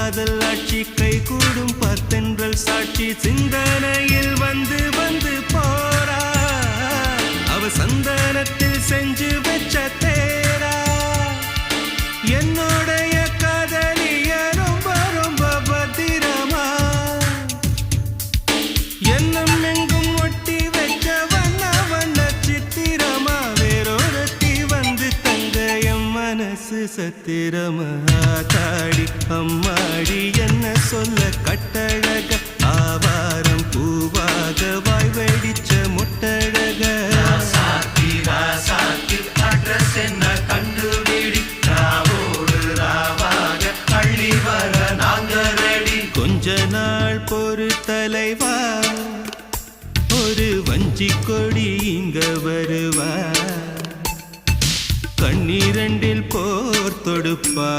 காதல் ஆட்சி கை கூடும் பத்தென்றல் சாட்சி சிந்தனையில் வந்து வந்து போரா அவ சந்தனத்தில் செஞ்சு வச்ச தேரா என்னோடைய காதலிய ரொம்ப ரொம்ப பத்திரமா என்னும் எங்கும் ஒட்டி வச்ச வண்ண வண்ண சித்திரமா வேறொருத்தி வந்து தங்க என் மனசு சத்திரமா தாடி அம்மாடி என்ன சொல்ல கட்டழக ஆவாரம் பூவாக வாய் வெடிச்ச முட்டழக அட்ரஸ் என்ன கண்டுபிடி ராவோடு ராவாக அள்ளி வர நாங்க ரெடி கொஞ்ச நாள் பொறு தலைவா ஒரு வஞ்சி கொடி இங்க வருவா கண்ணீரண்டில் போர் தொடுப்பா